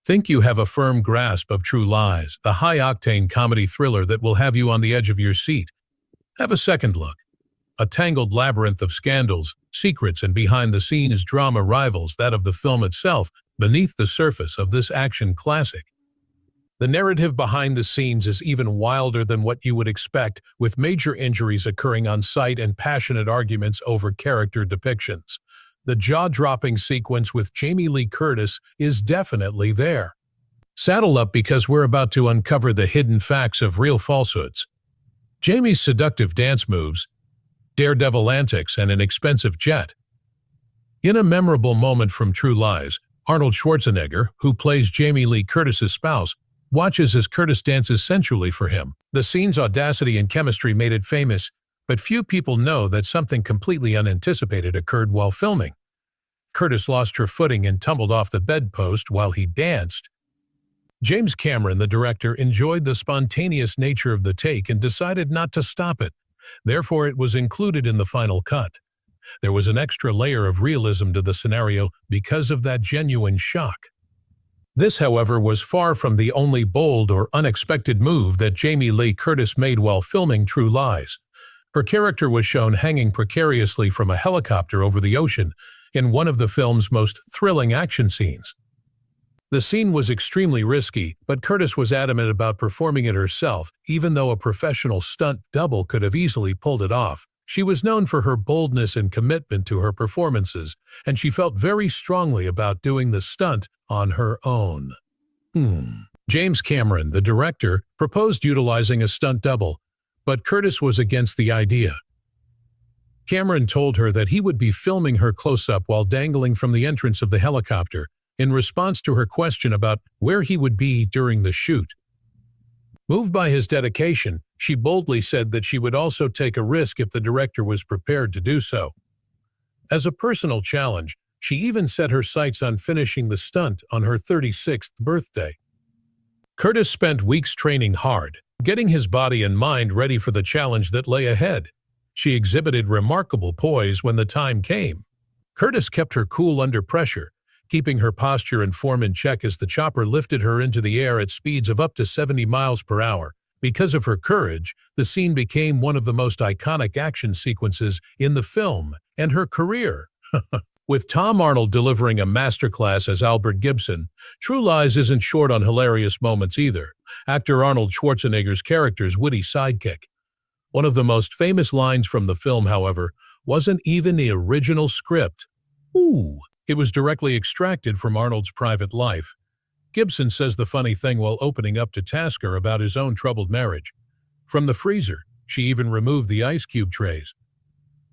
Think you have a firm grasp of True Lies, the high-octane comedy thriller that will have you on the edge of your seat? Have a second look. A tangled labyrinth of scandals, secrets, and behind-the-scenes drama rivals that of the film itself beneath the surface of this action classic. The narrative behind the scenes is even wilder than what you would expect, with major injuries occurring on site and passionate arguments over character depictions. The jaw-dropping sequence with Jamie Lee Curtis is definitely there. Saddle up because we're about to uncover the hidden facts of real falsehoods. Jamie's seductive dance moves, daredevil antics, and an expensive jet. In a memorable moment from True Lies, Arnold Schwarzenegger, who plays Jamie Lee Curtis's spouse, watches as Curtis dances sensually for him. The scene's audacity and chemistry made it famous, but few people know that something completely unanticipated occurred while filming. Curtis lost her footing and tumbled off the bedpost while he danced. James Cameron, the director, enjoyed the spontaneous nature of the take and decided not to stop it. Therefore, it was included in the final cut. There was an extra layer of realism to the scenario because of that genuine shock. This, however, was far from the only bold or unexpected move that Jamie Lee Curtis made while filming True Lies. Her character was shown hanging precariously from a helicopter over the ocean in one of the film's most thrilling action scenes. The scene was extremely risky, but Curtis was adamant about performing it herself, even though a professional stunt double could have easily pulled it off. She was known for her boldness and commitment to her performances, and she felt very strongly about doing the stunt on her own. James Cameron, the director, proposed utilizing a stunt double, but Curtis was against the idea. Cameron told her that he would be filming her close-up while dangling from the entrance of the helicopter, in response to her question about where he would be during the shoot. Moved by his dedication, she boldly said that she would also take a risk if the director was prepared to do so. As a personal challenge, she even set her sights on finishing the stunt on her 36th birthday. Curtis spent weeks training hard, getting his body and mind ready for the challenge that lay ahead. She exhibited remarkable poise when the time came. Curtis kept her cool under pressure, keeping her posture and form in check as the chopper lifted her into the air at speeds of up to 70 miles per hour. Because of her courage, the scene became one of the most iconic action sequences in the film and her career. With Tom Arnold delivering a masterclass as Albert Gibson, True Lies isn't short on hilarious moments either. Actor Arnold Schwarzenegger's character's witty sidekick. One of the most famous lines from the film, however, wasn't even the original script. It was directly extracted from Arnold's private life. Gibson says the funny thing while opening up to Tasker about his own troubled marriage. From the freezer, she even removed the ice cube trays.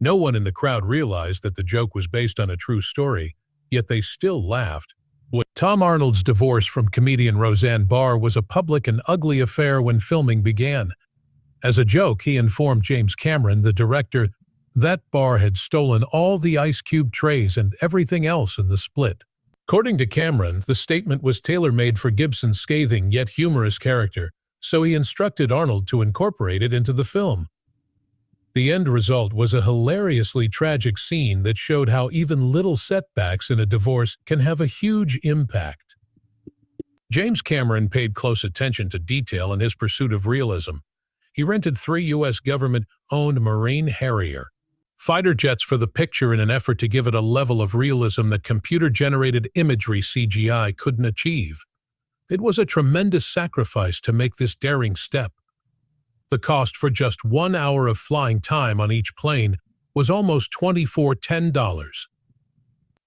No one in the crowd realized that the joke was based on a true story, yet they still laughed. Tom Arnold's divorce from comedian Roseanne Barr was a public and ugly affair when filming began. As a joke, he informed James Cameron, the director, that Barr had stolen all the ice cube trays and everything else in the split. According to Cameron, the statement was tailor-made for Gibson's scathing yet humorous character, so he instructed Arnold to incorporate it into the film. The end result was a hilariously tragic scene that showed how even little setbacks in a divorce can have a huge impact. James Cameron paid close attention to detail in his pursuit of realism. He rented 3 U.S. government-owned Marine Harrier fighter jets for the picture in an effort to give it a level of realism that computer-generated imagery CGI couldn't achieve. It was a tremendous sacrifice to make this daring step. The cost for just 1 hour of flying time on each plane was almost $24,000.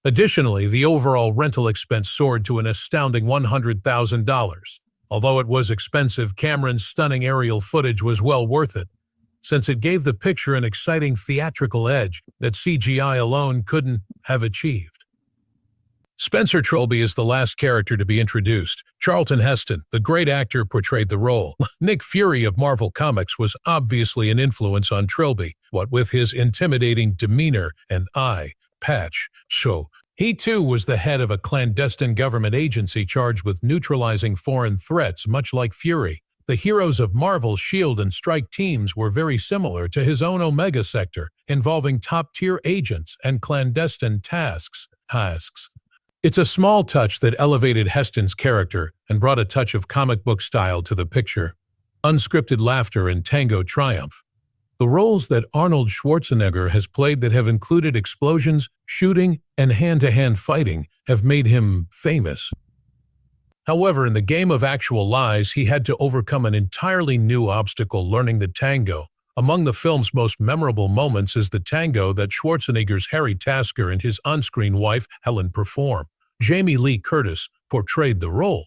Additionally, the overall rental expense soared to an astounding $100,000. Although it was expensive, Cameron's stunning aerial footage was well worth it, since it gave the picture an exciting theatrical edge that CGI alone couldn't have achieved. Spencer Trilby is the last character to be introduced. Charlton Heston, the great actor, portrayed the role. Nick Fury of Marvel Comics was obviously an influence on Trilby, what with his intimidating demeanor and eye patch. So, he too was the head of a clandestine government agency charged with neutralizing foreign threats, much like Fury. The heroes of Marvel's SHIELD and Strike teams were very similar to his own Omega sector, involving top-tier agents and clandestine tasks. It's a small touch that elevated Heston's character and brought a touch of comic book style to the picture. Unscripted laughter and tango triumph. The roles that Arnold Schwarzenegger has played that have included explosions, shooting, and hand-to-hand fighting have made him famous. However, in the game of actual lies, he had to overcome an entirely new obstacle, learning the tango. Among the film's most memorable moments is the tango that Schwarzenegger's Harry Tasker and his on-screen wife, Helen, perform. Jamie Lee Curtis portrayed the role.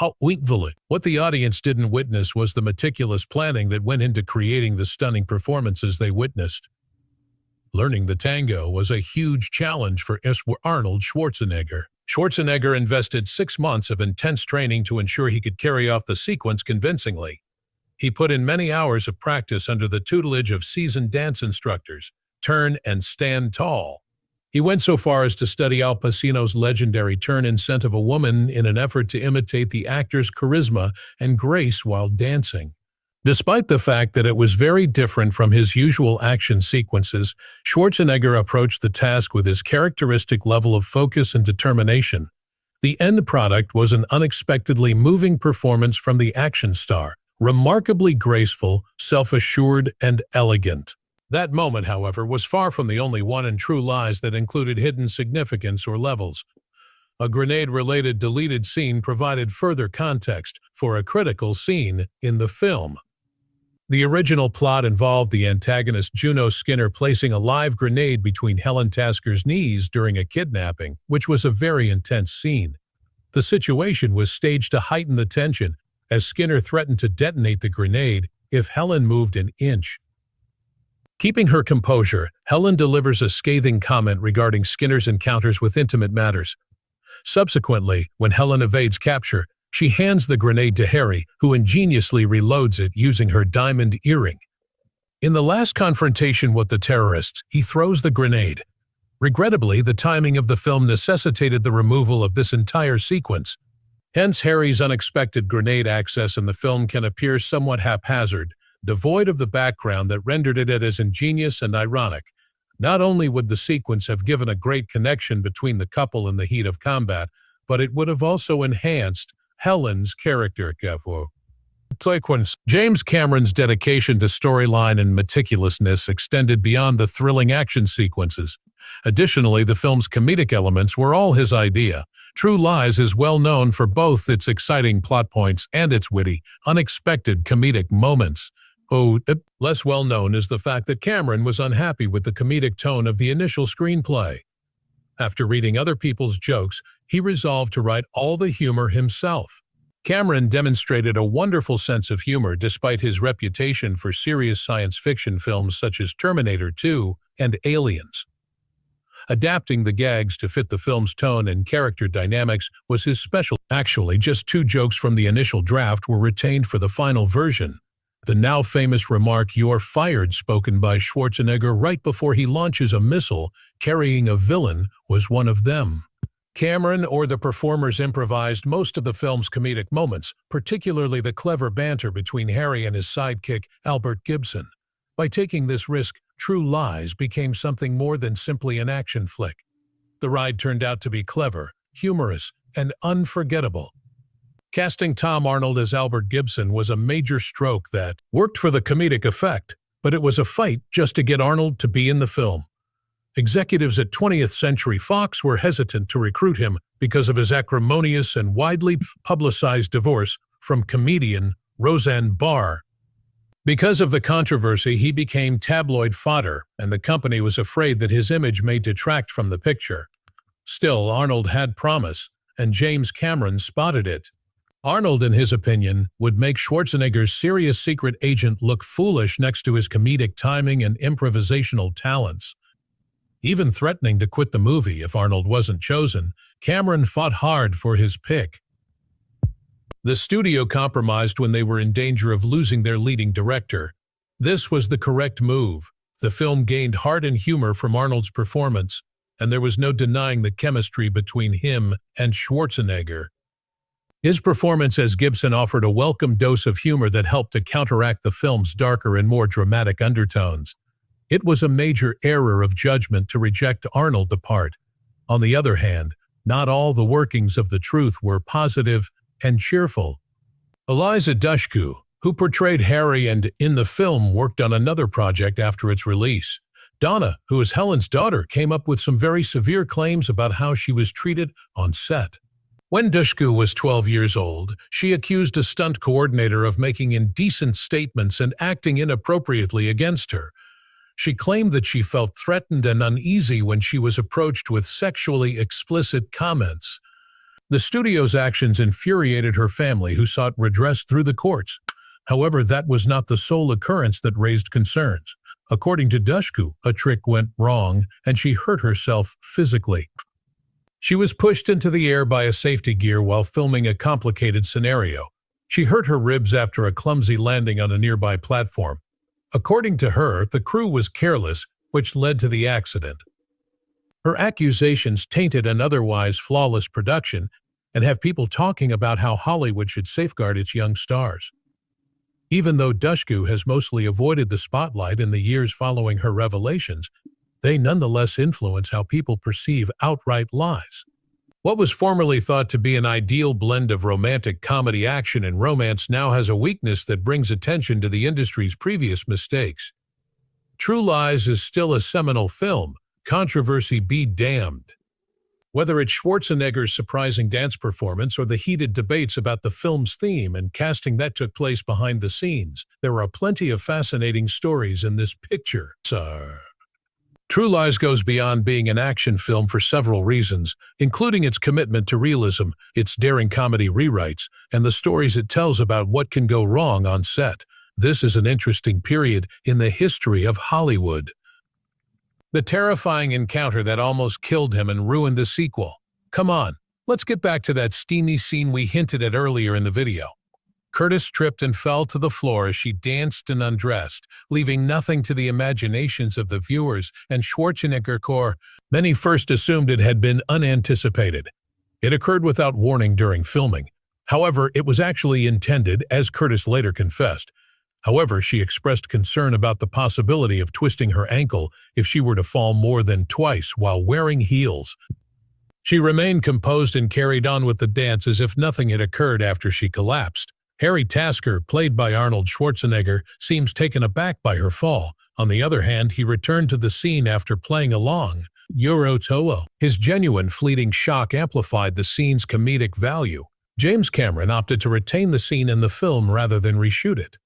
What the audience didn't witness was the meticulous planning that went into creating the stunning performances they witnessed. Learning the tango was a huge challenge for Arnold Schwarzenegger. Schwarzenegger invested 6 months of intense training to ensure he could carry off the sequence convincingly. He put in many hours of practice under the tutelage of seasoned dance instructors. Turn and stand tall. He went so far as to study Al Pacino's legendary turn and scent of a woman in an effort to imitate the actor's charisma and grace while dancing. Despite the fact that it was very different from his usual action sequences, Schwarzenegger approached the task with his characteristic level of focus and determination. The end product was an unexpectedly moving performance from the action star, remarkably graceful, self-assured, and elegant. That moment, however, was far from the only one in True Lies that included hidden significance or levels. A grenade-related deleted scene provided further context for a critical scene in the film. The original plot involved the antagonist Juno Skinner placing a live grenade between Helen Tasker's knees during a kidnapping, which was a very intense scene. The situation was staged to heighten the tension, as Skinner threatened to detonate the grenade if Helen moved an inch. Keeping her composure, Helen delivers a scathing comment regarding Skinner's encounters with intimate matters. Subsequently, when Helen evades capture, she hands the grenade to Harry, who ingeniously reloads it using her diamond earring. In the last confrontation with the terrorists, he throws the grenade. Regrettably, the timing of the film necessitated the removal of this entire sequence. Hence, Harry's unexpected grenade access in the film can appear somewhat haphazard, devoid of the background that rendered it as ingenious and ironic. Not only would the sequence have given a great connection between the couple in the heat of combat, but it would have also enhanced Helen's character. James Cameron's dedication to storyline and meticulousness extended beyond the thrilling action sequences. Additionally, the film's comedic elements were all his idea. True Lies is well known for both its exciting plot points and its witty, unexpected comedic moments. Less well known is the fact that Cameron was unhappy with the comedic tone of the initial screenplay. After reading other people's jokes, he resolved to write all the humor himself. Cameron demonstrated a wonderful sense of humor despite his reputation for serious science fiction films such as Terminator 2 and Aliens. Adapting the gags to fit the film's tone and character dynamics was his specialty. Actually, just 2 jokes from the initial draft were retained for the final version. The now famous remark, "You're fired," spoken by Schwarzenegger right before he launches a missile carrying a villain, was one of them. Cameron or the performers improvised most of the film's comedic moments, particularly the clever banter between Harry and his sidekick, Albert Gibson. By taking this risk, True Lies became something more than simply an action flick. The ride turned out to be clever, humorous, and unforgettable. Casting Tom Arnold as Albert Gibson was a major stroke that worked for the comedic effect, but it was a fight just to get Arnold to be in the film. Executives at 20th Century Fox were hesitant to recruit him because of his acrimonious and widely publicized divorce from comedian Roseanne Barr. Because of the controversy, he became tabloid fodder, and the company was afraid that his image may detract from the picture. Still, Arnold had promise, and James Cameron spotted it. Arnold, in his opinion, would make Schwarzenegger's serious secret agent look foolish next to his comedic timing and improvisational talents. Even threatening to quit the movie if Arnold wasn't chosen, Cameron fought hard for his pick. The studio compromised when they were in danger of losing their leading director. This was the correct move. The film gained heart and humor from Arnold's performance, and there was no denying the chemistry between him and Schwarzenegger. His performance as Gibson offered a welcome dose of humor that helped to counteract the film's darker and more dramatic undertones. It was a major error of judgment to reject Arnold the part. On the other hand, Not all the workings of the truth were positive and cheerful. Eliza Dushku, who portrayed Harry and in the film, worked on another project after its release. Donna, who is Helen's daughter, came up with some very severe claims about how she was treated on set. When Dushku was 12 years old, she accused a stunt coordinator of making indecent statements and acting inappropriately against her. She claimed that she felt threatened and uneasy when she was approached with sexually explicit comments. The studio's actions infuriated her family, who sought redress through the courts. However, that was not the sole occurrence that raised concerns. According to Dushku, a trick went wrong and she hurt herself physically. She was pushed into the air by a safety gear while filming a complicated scenario. She hurt her ribs after a clumsy landing on a nearby platform. According to her, the crew was careless, which led to the accident. Her accusations tainted an otherwise flawless production and have people talking about how Hollywood should safeguard its young stars. Even though Dushku has mostly avoided the spotlight in the years following her revelations, they nonetheless influence how people perceive outright lies. What was formerly thought to be an ideal blend of romantic comedy, action, and romance now has a weakness that brings attention to the industry's previous mistakes. True Lies is still a seminal film, controversy be damned. Whether it's Schwarzenegger's surprising dance performance or the heated debates about the film's theme and casting that took place behind the scenes, there are plenty of fascinating stories in this picture. True Lies goes beyond being an action film for several reasons, including its commitment to realism, its daring comedy rewrites, and the stories it tells about what can go wrong on set. This is an interesting period in the history of Hollywood. The terrifying encounter that almost killed him and ruined the sequel. Come on, let's get back to that steamy scene we hinted at earlier in the video. Curtis tripped and fell to the floor as she danced and undressed, leaving nothing to the imaginations of the viewers and Schwarzenegger core. Many first assumed it had been unanticipated. It occurred without warning during filming. However, it was actually intended, as Curtis later confessed. However, she expressed concern about the possibility of twisting her ankle if she were to fall more than twice while wearing heels. She remained composed and carried on with the dance as if nothing had occurred after she collapsed. Harry Tasker, played by Arnold Schwarzenegger, seems taken aback by her fall. On the other hand, he returned to the scene after playing along. His genuine fleeting shock amplified the scene's comedic value. James Cameron opted to retain the scene in the film rather than reshoot it.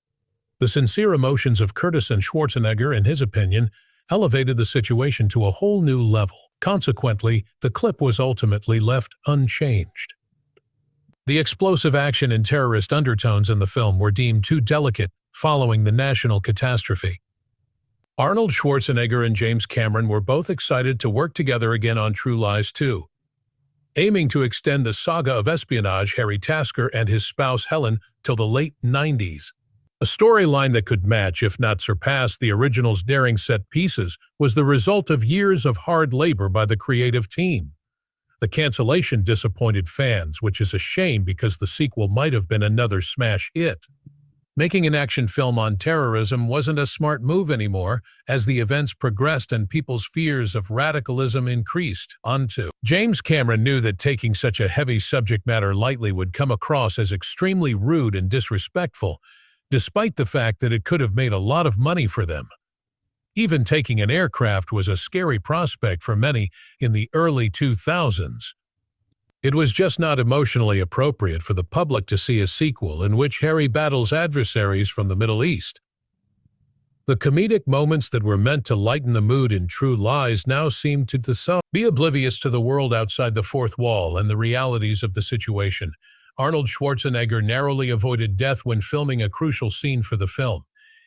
The sincere emotions of Curtis and Schwarzenegger, in his opinion, elevated the situation to a whole new level. Consequently, the clip was ultimately left unchanged. The explosive action and terrorist undertones in the film were deemed too delicate following the national catastrophe. Arnold Schwarzenegger and James Cameron were both excited to work together again on True Lies 2. Aiming to extend the saga of espionage Harry Tasker and his spouse Helen till the late 90s. A storyline that could match, if not surpass, the original's daring set pieces was the result of years of hard labor by the creative team. The cancellation disappointed fans, which is a shame because the sequel might have been another smash hit. Making an action film on terrorism wasn't a smart move anymore as the events progressed and people's fears of radicalism increased. James Cameron knew that taking such a heavy subject matter lightly would come across as extremely rude and disrespectful, despite the fact that it could have made a lot of money for them. Even taking an aircraft was a scary prospect for many in the early 2000s. It was just not emotionally appropriate for the public to see a sequel in which Harry battles adversaries from the Middle East. The comedic moments that were meant to lighten the mood in True Lies now seem to be oblivious to the world outside the fourth wall and the realities of the situation. Arnold Schwarzenegger narrowly avoided death when filming a crucial scene for the film.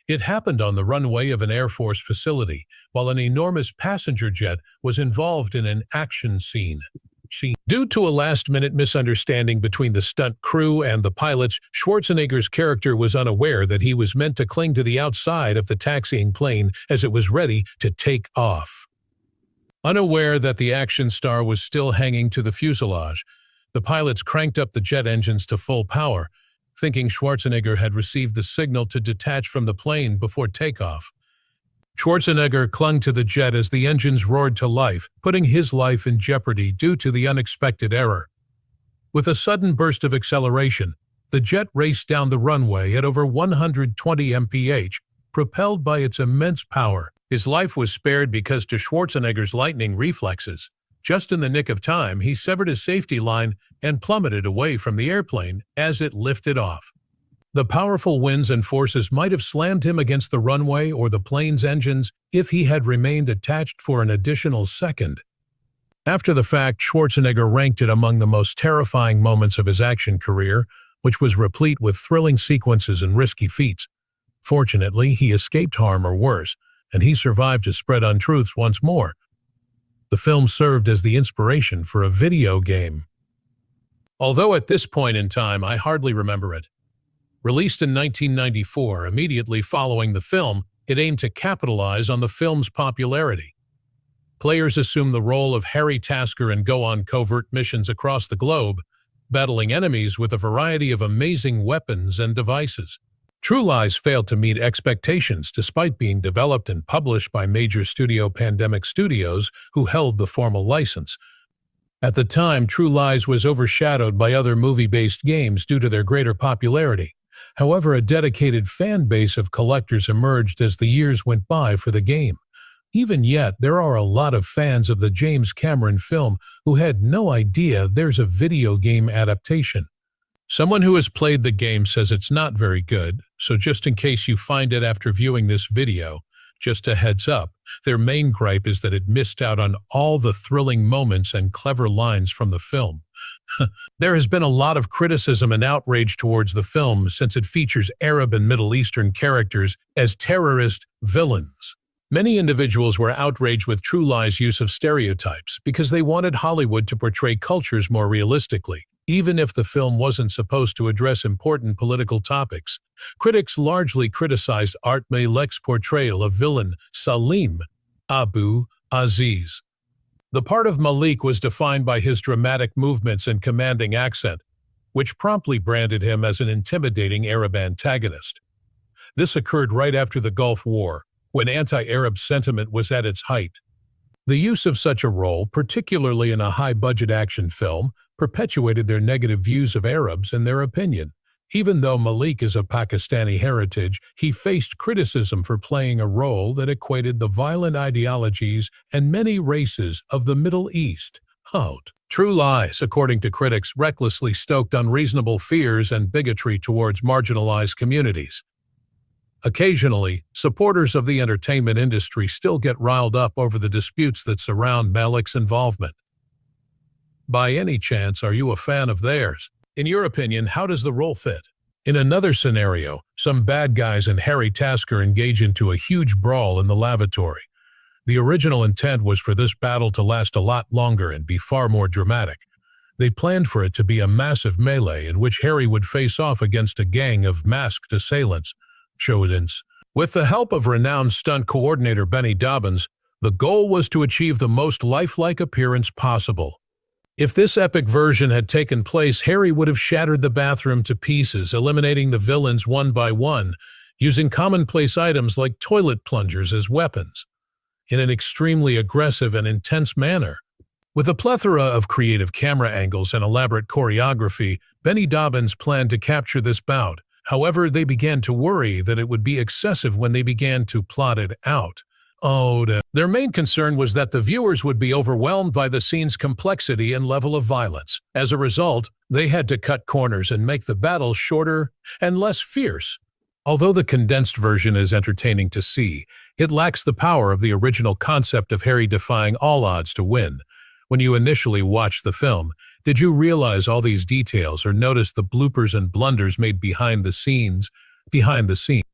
It happened on the runway of an Air Force facility, while an enormous passenger jet was involved in an action scene. Due to a last-minute misunderstanding between the stunt crew and the pilots, Schwarzenegger's character was unaware that he was meant to cling to the outside of the taxiing plane as it was ready to take off. Unaware that the action star was still hanging to the fuselage, the pilots cranked up the jet engines to full power, thinking Schwarzenegger had received the signal to detach from the plane before takeoff. Schwarzenegger clung to the jet as the engines roared to life, putting his life in jeopardy due to the unexpected error. With a sudden burst of acceleration, the jet raced down the runway at over 120 mph, propelled by its immense power. His life was spared because to Schwarzenegger's lightning reflexes. Just in the nick of time, he severed his safety line and plummeted away from the airplane as it lifted off. The powerful winds and forces might have slammed him against the runway or the plane's engines if he had remained attached for an additional second. After the fact, Schwarzenegger ranked it among the most terrifying moments of his action career, which was replete with thrilling sequences and risky feats. Fortunately, he escaped harm or worse, and he survived to spread untruths once more. The film served as the inspiration for a video game. Although at this point in time I hardly remember it. Released in 1994, immediately following the film, it aimed to capitalize on the film's popularity. Players assume the role of Harry Tasker and go on covert missions across the globe, battling enemies with a variety of amazing weapons and devices. True Lies failed to meet expectations despite being developed and published by major studio Pandemic Studios, who held the formal license. At the time, True Lies was overshadowed by other movie-based games due to their greater popularity. However, a dedicated fan base of collectors emerged as the years went by for the game. Even yet, there are a lot of fans of the James Cameron film who had no idea there's a video game adaptation. Someone who has played the game says it's not very good, so just in case you find it after viewing this video, just a heads up, their main gripe is that it missed out on all the thrilling moments and clever lines from the film. There has been a lot of criticism and outrage towards the film since it features Arab and Middle Eastern characters as terrorist villains. Many individuals were outraged with True Lies' use of stereotypes because they wanted Hollywood to portray cultures more realistically, even if the film wasn't supposed to address important political topics. Critics largely criticized Art Malek's portrayal of villain Salim Abu Aziz. The part of Malik was defined by his dramatic movements and commanding accent, which promptly branded him as an intimidating Arab antagonist. This occurred right after the Gulf War, when anti-Arab sentiment was at its height. The use of such a role, particularly in a high-budget action film, perpetuated their negative views of Arabs and their opinion. Even though Malik is of Pakistani heritage, he faced criticism for playing a role that equated the violent ideologies and many races of the Middle East. True Lies, according to critics, recklessly stoked unreasonable fears and bigotry towards marginalized communities. Occasionally, supporters of the entertainment industry still get riled up over the disputes that surround Malik's involvement. By any chance, are you a fan of theirs? In your opinion, how does the role fit? In another scenario, some bad guys and Harry Tasker engage into a huge brawl in the lavatory. The original intent was for this battle to last a lot longer and be far more dramatic. They planned for it to be a massive melee in which Harry would face off against a gang of masked assailants. With the help of renowned stunt coordinator Benny Dobbins, the goal was to achieve the most lifelike appearance possible. If this epic version had taken place, Harry would have shattered the bathroom to pieces, eliminating the villains one by one, using commonplace items like toilet plungers as weapons, in an extremely aggressive and intense manner. With a plethora of creative camera angles and elaborate choreography, Benny Dobbins planned to capture this bout. However, they began to worry that it would be excessive when they began to plot it out. Their main concern was that the viewers would be overwhelmed by the scene's complexity and level of violence. As a result, they had to cut corners and make the battles shorter and less fierce. Although the condensed version is entertaining to see, it lacks the power of the original concept of Harry defying all odds to win. When you initially watched the film, did you realize all these details or notice the bloopers and blunders made behind the scenes?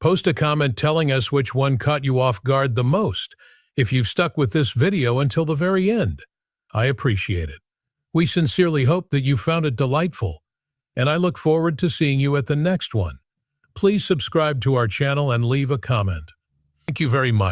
Post a comment telling us which one caught you off guard the most, if you've stuck with this video until the very end. I appreciate it. We sincerely hope that you found it delightful, and I look forward to seeing you at the next one. Please subscribe to our channel and leave a comment. Thank you very much.